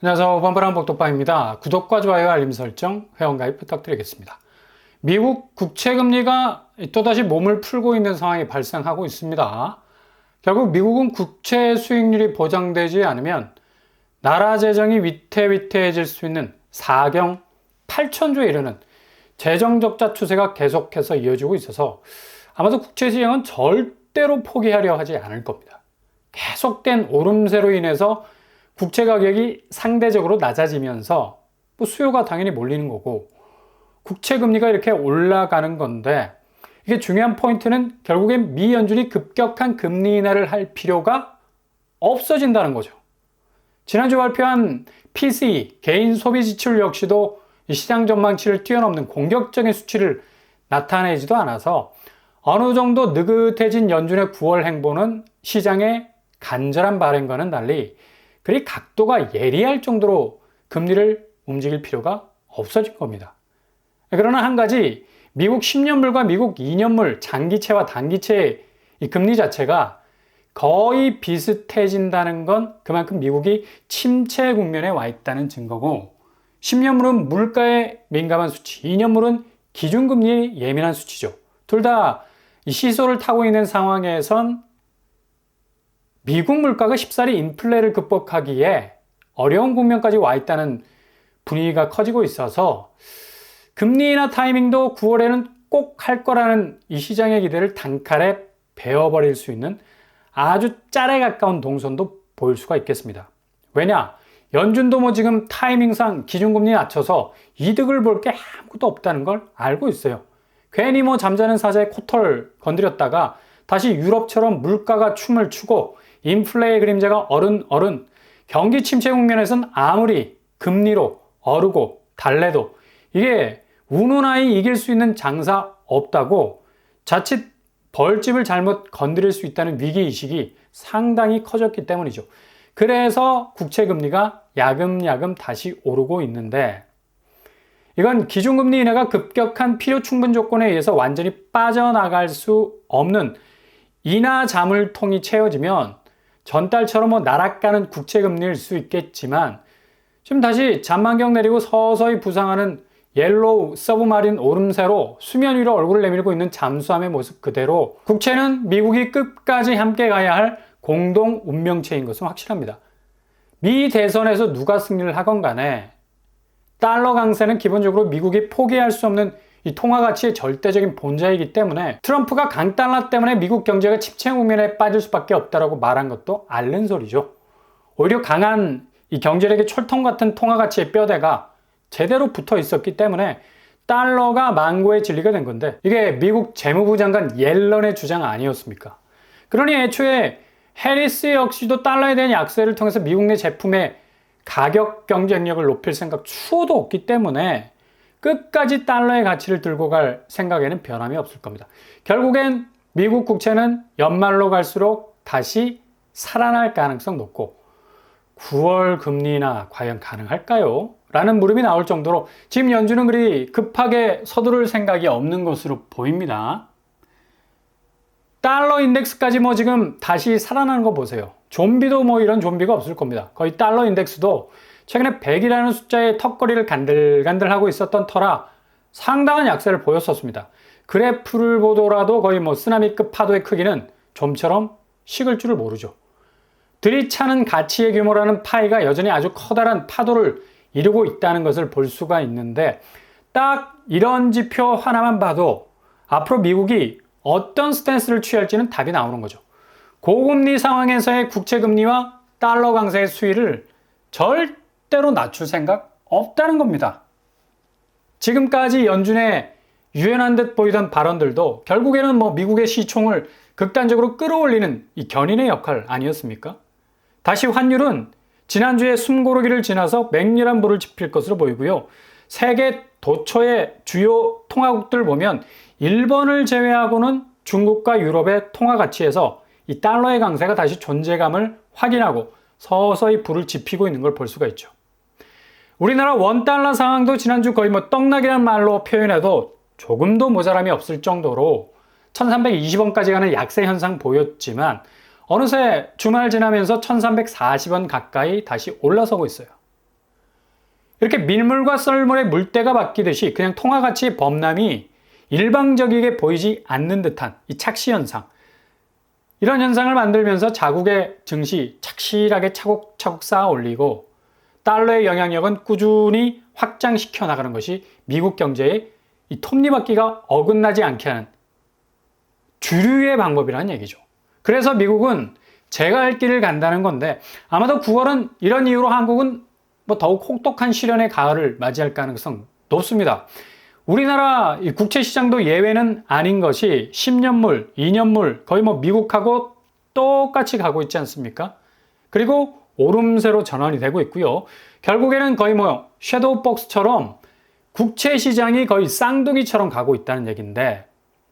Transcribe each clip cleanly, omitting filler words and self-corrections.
안녕하세요. 번번한 복덕방입니다. 구독과 좋아요, 알림 설정, 회원가입 부탁드리겠습니다. 미국 국채금리가 또다시 몸을 풀고 있는 상황이 발생하고 있습니다. 결국 미국은 국채 수익률이 보장되지 않으면 나라 재정이 위태위태해질 수 있는 4경 8천조에 이르는 재정적자 추세가 계속해서 이어지고 있어서 아마도 국채 시장은 절대로 포기하려 하지 않을 겁니다. 계속된 오름세로 인해서 국채 가격이 상대적으로 낮아지면서 수요가 당연히 몰리는 거고 국채 금리가 이렇게 올라가는 건데 이게 중요한 포인트는 결국엔 미 연준이 급격한 금리 인하를 할 필요가 없어진다는 거죠. 지난주 발표한 PCE, 개인 소비 지출 역시도 시장 전망치를 뛰어넘는 공격적인 수치를 나타내지도 않아서 어느 정도 느긋해진 연준의 9월 행보는 시장의 간절한 바람과는 달리 그리 각도가 예리할 정도로 금리를 움직일 필요가 없어진 겁니다. 그러나 한 가지 미국 10년물과 미국 2년물 장기채와 단기채의 이 금리 자체가 거의 비슷해진다는 건 그만큼 미국이 침체 국면에 와 있다는 증거고 10년물은 물가에 민감한 수치, 2년물은 기준금리에 예민한 수치죠. 둘 다 시소를 타고 있는 상황에선 미국 물가가 쉽사리 인플레를 극복하기에 어려운 국면까지 와 있다는 분위기가 커지고 있어서 금리 인하 타이밍도 9월에는 꼭 할 거라는 이 시장의 기대를 단칼에 베어버릴 수 있는 아주 짤에 가까운 동선도 보일 수가 있겠습니다. 왜냐? 연준도 지금 타이밍상 기준금리 낮춰서 이득을 볼 게 아무것도 없다는 걸 알고 있어요. 괜히 잠자는 사자의 코털 건드렸다가 다시 유럽처럼 물가가 춤을 추고 인플레의 그림자가 어른 경기 침체 국면에선 아무리 금리로 어르고 달래도 이게 우는 아이 이길 수 있는 장사 없다고 자칫 벌집을 잘못 건드릴 수 있다는 위기의식이 상당히 커졌기 때문이죠. 그래서 국채금리가 야금야금 다시 오르고 있는데 이건 기준금리 인하가 급격한 필요 충분 조건에 의해서 완전히 빠져나갈 수 없는 인하 자물통이 채워지면 전달처럼 날아가는 국채금리일 수 있겠지만 지금 다시 잔망경 내리고 서서히 부상하는 옐로우 서브마린 오름세로 수면 위로 얼굴을 내밀고 있는 잠수함의 모습 그대로 국채는 미국이 끝까지 함께 가야 할 공동 운명체인 것은 확실합니다. 미 대선에서 누가 승리를 하건 간에 달러 강세는 기본적으로 미국이 포기할 수 없는 이 통화 가치의 절대적인 본자이기 때문에 트럼프가 강달러 때문에 미국 경제가 침체 국면에 빠질 수밖에 없다라고 말한 것도 앓는 소리죠. 오히려 강한 이 경제력의 철통 같은 통화 가치의 뼈대가 제대로 붙어 있었기 때문에 달러가 망고의 진리가 된 건데 이게 미국 재무부 장관 옐런의 주장 아니었습니까? 그러니 애초에 해리스 역시도 달러에 대한 약세를 통해서 미국 내 제품의 가격 경쟁력을 높일 생각 추호도 없기 때문에 끝까지 달러의 가치를 들고 갈 생각에는 변함이 없을 겁니다. 결국엔 미국 국채는 연말로 갈수록 다시 살아날 가능성 높고 9월 금리 인하 과연 가능할까요? 라는 물음이 나올 정도로 지금 연준은 그리 급하게 서두를 생각이 없는 것으로 보입니다. 달러 인덱스까지 지금 다시 살아나는 거 보세요. 좀비도 이런 좀비가 없을 겁니다. 거의 달러 인덱스도 최근에 100이라는 숫자의 턱걸이를 간들간들하고 있었던 터라 상당한 약세를 보였었습니다. 그래프를 보더라도 거의 쓰나미급 파도의 크기는 좀처럼 식을 줄을 모르죠. 들이차는 가치의 규모라는 파이가 여전히 아주 커다란 파도를 이루고 있다는 것을 볼 수가 있는데 딱 이런 지표 하나만 봐도 앞으로 미국이 어떤 스탠스를 취할지는 답이 나오는 거죠. 고금리 상황에서의 국채금리와 달러 강세의 수위를 절대로 낮출 생각 없다는 겁니다. 지금까지 연준의 유연한 듯 보이던 발언들도 결국에는 미국의 시총을 극단적으로 끌어올리는 이 견인의 역할 아니었습니까? 다시 환율은 지난주에 숨고르기를 지나서 맹렬한 불을 지필 것으로 보이고요. 세계 도처의 주요 통화국들 보면 일본을 제외하고는 중국과 유럽의 통화 가치에서 이 달러의 강세가 다시 존재감을 확인하고 서서히 불을 지피고 있는 걸 볼 수가 있죠. 우리나라 원달러 상황도 지난주 거의 떡락이란 말로 표현해도 조금도 모자람이 없을 정도로 1320원까지 가는 약세 현상 보였지만 어느새 주말 지나면서 1340원 가까이 다시 올라서고 있어요. 이렇게 밀물과 썰물의 물때가 바뀌듯이 그냥 통화 가치의 범람이 일방적이게 보이지 않는 듯한 이 착시 현상, 이런 현상을 만들면서 자국의 증시 착실하게 차곡차곡 쌓아 올리고 달러의 영향력은 꾸준히 확장시켜 나가는 것이 미국 경제의 이 톱니바퀴가 어긋나지 않게 하는 주류의 방법이라는 얘기죠. 그래서 미국은 제가 할 길을 간다는 건데, 아마도 9월은 이런 이유로 한국은 더욱 혹독한 시련의 가을을 맞이할 가능성 높습니다. 우리나라 국채 시장도 예외는 아닌 것이 10년물, 2년물 거의 미국하고 똑같이 가고 있지 않습니까? 그리고 오름세로 전환이 되고 있고요. 결국에는 거의 섀도우 박스처럼 국채 시장이 거의 쌍둥이처럼 가고 있다는 얘기인데,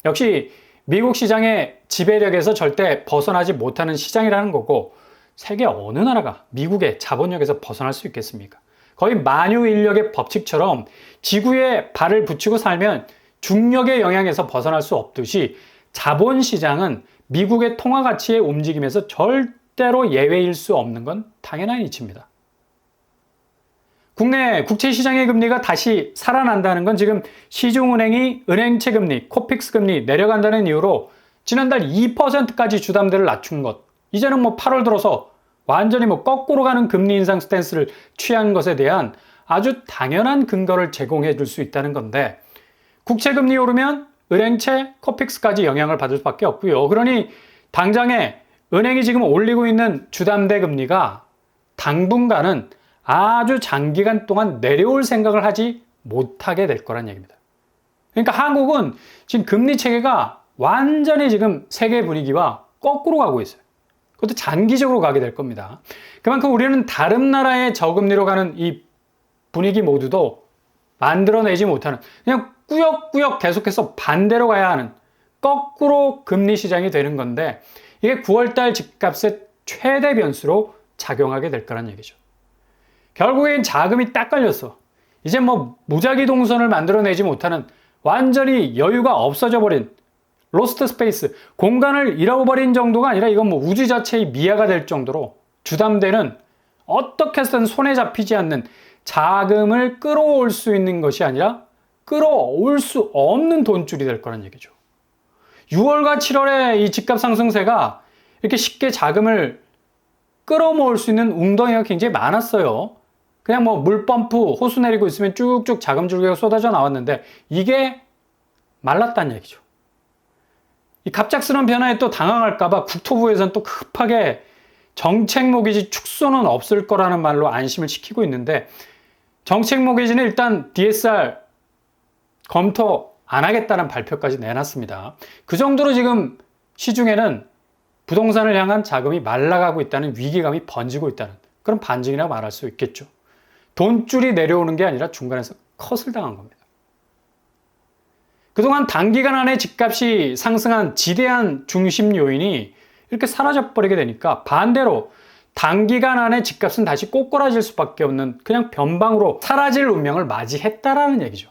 역시 미국 시장의 지배력에서 절대 벗어나지 못하는 시장이라는 거고, 세계 어느 나라가 미국의 자본력에서 벗어날 수 있겠습니까? 거의 만유인력의 법칙처럼 지구에 발을 붙이고 살면 중력의 영향에서 벗어날 수 없듯이 자본시장은 미국의 통화가치의 움직임에서 절대로 예외일 수 없는 건 당연한 이치입니다. 국내 국채시장의 금리가 다시 살아난다는 건 지금 시중은행이 은행채 금리, 코픽스 금리 내려간다는 이유로 지난달 2%까지 주담대를 낮춘 것, 이제는 8월 들어서 완전히 거꾸로 가는 금리 인상 스탠스를 취한 것에 대한 아주 당연한 근거를 제공해 줄 수 있다는 건데, 국채 금리 오르면 은행채, 코픽스까지 영향을 받을 수밖에 없고요. 그러니 당장에 은행이 지금 올리고 있는 주담대 금리가 당분간은 아주 장기간 동안 내려올 생각을 하지 못하게 될 거란 얘기입니다. 그러니까 한국은 지금 금리 체계가 완전히 지금 세계 분위기와 거꾸로 가고 있어요. 그것도 장기적으로 가게 될 겁니다. 그만큼 우리는 다른 나라의 저금리로 가는 이 분위기 모두도 만들어내지 못하는, 그냥 꾸역꾸역 계속해서 반대로 가야 하는 거꾸로 금리 시장이 되는 건데, 이게 9월달 집값의 최대 변수로 작용하게 될 거란 얘기죠. 결국엔 자금이 딱 걸렸어. 이제 무작위 동선을 만들어내지 못하는, 완전히 여유가 없어져 버린 로스트 스페이스, 공간을 잃어버린 정도가 아니라 이건 우주 자체의 미아가 될 정도로 주담대는 어떻게 해서든 손에 잡히지 않는, 자금을 끌어올 수 있는 것이 아니라 끌어올 수 없는 돈줄이 될 거란 얘기죠. 6월과 7월에 이 집값 상승세가 이렇게 쉽게 자금을 끌어모을 수 있는 웅덩이가 굉장히 많았어요. 그냥 물펌프, 호수 내리고 있으면 쭉쭉 자금 줄기가 쏟아져 나왔는데, 이게 말랐다는 얘기죠. 이 갑작스러운 변화에 또 당황할까봐 국토부에서는 또 급하게 정책 모기지 축소는 없을 거라는 말로 안심을 시키고 있는데, 정책 모기지는 일단 DSR 검토 안 하겠다는 발표까지 내놨습니다. 그 정도로 지금 시중에는 부동산을 향한 자금이 말라가고 있다는 위기감이 번지고 있다는 그런 반증이라고 말할 수 있겠죠. 돈줄이 내려오는 게 아니라 중간에서 컷을 당한 겁니다. 그동안 단기간 안에 집값이 상승한 지대한 중심 요인이 이렇게 사라져버리게 되니까 반대로 단기간 안에 집값은 다시 꼬꾸라질 수밖에 없는, 그냥 변방으로 사라질 운명을 맞이했다라는 얘기죠.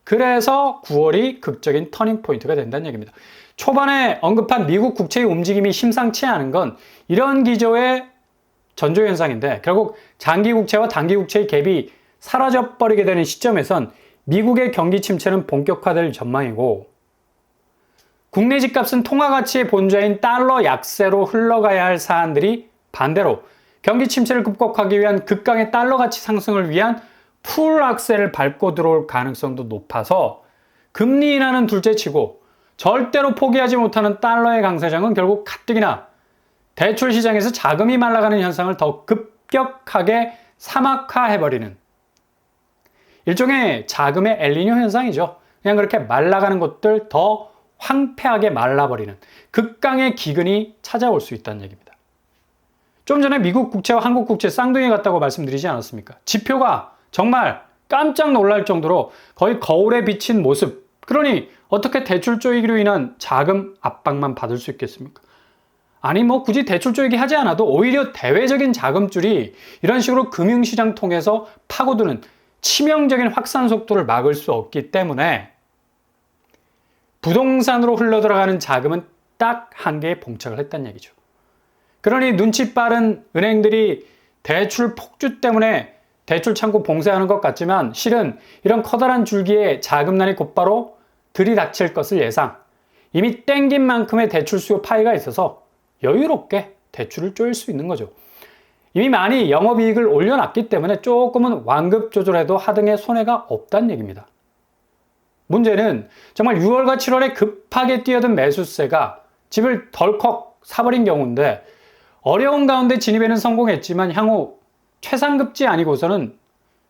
그래서 9월이 극적인 터닝 포인트가 된다는 얘기입니다. 초반에 언급한 미국 국채의 움직임이 심상치 않은 건 이런 기조의 전조현상인데, 결국 장기 국채와 단기 국채의 갭이 사라져버리게 되는 시점에선 미국의 경기 침체는 본격화될 전망이고, 국내 집값은 통화가치의 본좌인 달러 약세로 흘러가야 할 사안들이 반대로 경기 침체를 극복하기 위한 극강의 달러 가치 상승을 위한 풀 악셀을 밟고 들어올 가능성도 높아서, 금리 인하는 둘째치고 절대로 포기하지 못하는 달러의 강세장은 결국 가뜩이나 대출 시장에서 자금이 말라가는 현상을 더 급격하게 사막화해버리는 일종의 자금의 엘니뇨 현상이죠. 그냥 그렇게 말라가는 것들 더 황폐하게 말라버리는 극강의 기근이 찾아올 수 있다는 얘기입니다. 좀 전에 미국 국채와 한국 국채 쌍둥이 같다고 말씀드리지 않았습니까? 지표가 정말 깜짝 놀랄 정도로 거의 거울에 비친 모습. 그러니 어떻게 대출 쪼이기로 인한 자금 압박만 받을 수 있겠습니까? 아니 굳이 대출 쪼이기 하지 않아도 오히려 대외적인 자금줄이 이런 식으로 금융시장 통해서 파고드는 치명적인 확산 속도를 막을 수 없기 때문에 부동산으로 흘러들어가는 자금은 딱 한계에 봉착을 했다는 얘기죠. 그러니 눈치 빠른 은행들이 대출 폭주 때문에 대출 창구 봉쇄하는 것 같지만 실은 이런 커다란 줄기에 자금난이 곧바로 들이닥칠 것을 예상. 이미 땡긴 만큼의 대출 수요 파이가 있어서 여유롭게 대출을 쪼일 수 있는 거죠. 이미 많이 영업이익을 올려놨기 때문에 조금은 완급 조절해도 하등의 손해가 없다는 얘기입니다. 문제는 정말 6월과 7월에 급하게 뛰어든 매수세가 집을 덜컥 사버린 경우인데 어려운 가운데 진입에는 성공했지만 향후 최상급지 아니고서는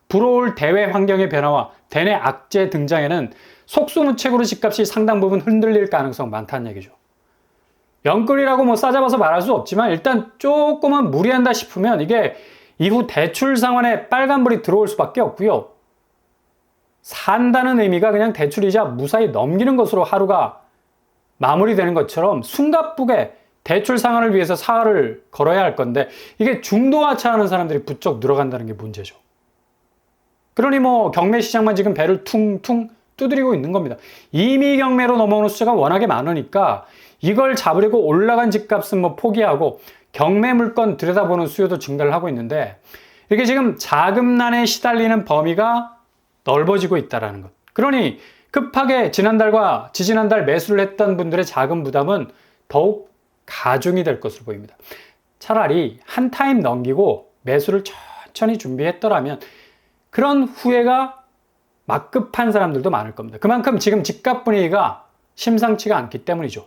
불어올 대외 환경의 변화와 대내 악재 등장에는 속수무책으로 집값이 상당 부분 흔들릴 가능성 많다는 얘기죠. 영끌이라고 뭐 싸잡아서 말할 수 없지만 일단 조금은 무리한다 싶으면 이게 이후 대출 상환에 빨간불이 들어올 수밖에 없고요. 산다는 의미가 그냥 대출이자 무사히 넘기는 것으로 하루가 마무리되는 것처럼 숨가쁘게 대출 상환을 위해서 사활을 걸어야 할 건데 이게 중도하차하는 사람들이 부쩍 늘어간다는 게 문제죠. 그러니 뭐 경매 시장만 지금 배를 퉁퉁 두드리고 있는 겁니다. 이미 경매로 넘어오는 숫자가 워낙에 많으니까 이걸 잡으려고 올라간 집값은 뭐 포기하고 경매 물건 들여다보는 수요도 증가를 하고 있는데 이게 지금 자금난에 시달리는 범위가 넓어지고 있다는 것. 그러니 급하게 지난달과 지지난달 매수를 했던 분들의 자금 부담은 더욱 가중이 될 것으로 보입니다. 차라리 한 타임 넘기고 매수를 천천히 준비했더라면 그런 후회가 막급한 사람들도 많을 겁니다. 그만큼 지금 집값 분위기가 심상치가 않기 때문이죠.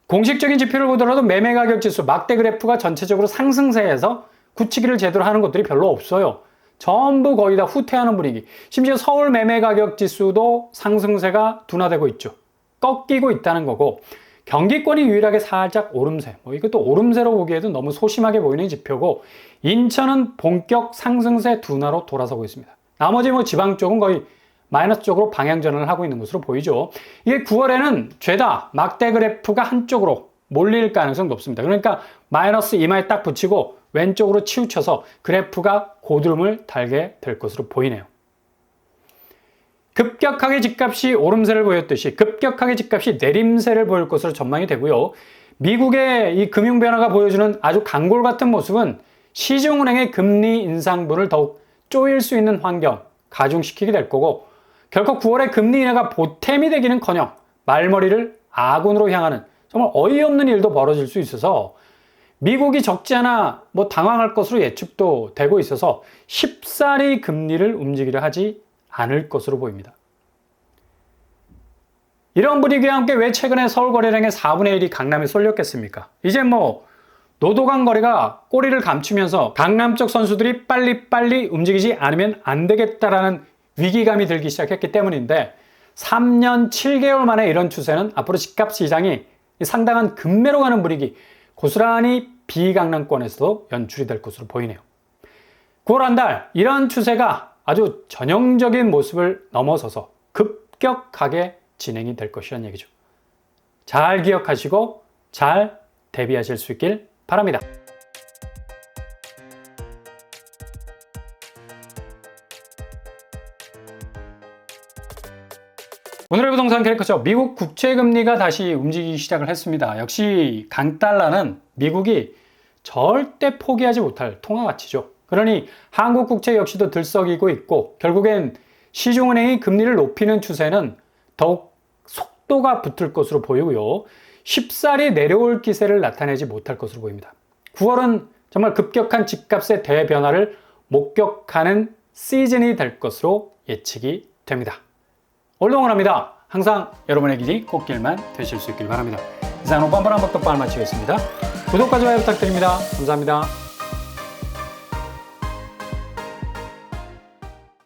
공식적인 지표를 보더라도 매매 가격 지수, 막대 그래프가 전체적으로 상승세에서 굳히기를 제대로 하는 것들이 별로 없어요. 전부 거의 다 후퇴하는 분위기. 심지어 서울 매매 가격 지수도 상승세가 둔화되고 있죠. 꺾이고 있다는 거고 경기권이 유일하게 살짝 오름세. 이것도 오름세로 보기에도 너무 소심하게 보이는 지표고 인천은 본격 상승세 둔화로 돌아서고 있습니다. 나머지 지방 쪽은 거의 마이너스 쪽으로 방향 전환을 하고 있는 것으로 보이죠. 이게 9월에는 죄다 막대 그래프가 한쪽으로 몰릴 가능성이 높습니다. 그러니까 마이너스 이마에 딱 붙이고 왼쪽으로 치우쳐서 그래프가 고드름을 달게 될 것으로 보이네요. 급격하게 집값이 오름세를 보였듯이 급격하게 집값이 내림세를 보일 것으로 전망이 되고요. 미국의 이 금융 변화가 보여주는 아주 강골 같은 모습은 시중은행의 금리 인상분을 더욱 쪼일 수 있는 환경 가중시키게 될 거고 결코 9월에 금리 인하가 보탬이 되기는커녕 말머리를 아군으로 향하는 정말 어이없는 일도 벌어질 수 있어서 미국이 적지 않아 당황할 것으로 예측도 되고 있어서 쉽사리 금리를 움직이려 하지 않을 것으로 보입니다. 이런 분위기와 함께 왜 최근에 서울거래량의 4분의 1이 강남에 쏠렸겠습니까? 이제 노도강 거리가 꼬리를 감추면서 강남 쪽 선수들이 빨리빨리 움직이지 않으면 안 되겠다라는 위기감이 들기 시작했기 때문인데 3년 7개월 만에 이런 추세는 앞으로 집값 시장이 상당한 급매로 가는 분위기 고스란히 비강남권에서도 연출이 될 것으로 보이네요. 9월 한 달 이런 추세가 아주 전형적인 모습을 넘어서서 급격하게 진행이 될 것이라는 얘기죠. 잘 기억하시고 잘 대비하실 수 있길 바랍니다. 오늘의 부동산 캐릭터죠. 미국 국채금리가 다시 움직이기 시작을 했습니다. 역시 강달러는 미국이 절대 포기하지 못할 통화가치죠. 그러니 한국 국채 역시도 들썩이고 있고 결국엔 시중은행이 금리를 높이는 추세는 더욱 속도가 붙을 것으로 보이고요. 쉽사리 내려올 기세를 나타내지 못할 것으로 보입니다. 9월은 정말 급격한 집값의 대변화를 목격하는 시즌이 될 것으로 예측이 됩니다. 올동을 합니다. 항상 여러분의 길이 꽃길만 되실 수 있길 바랍니다. 이상으로 뻔뻔한 법덕방을 마치겠습니다. 구독과 좋아요 부탁드립니다. 감사합니다.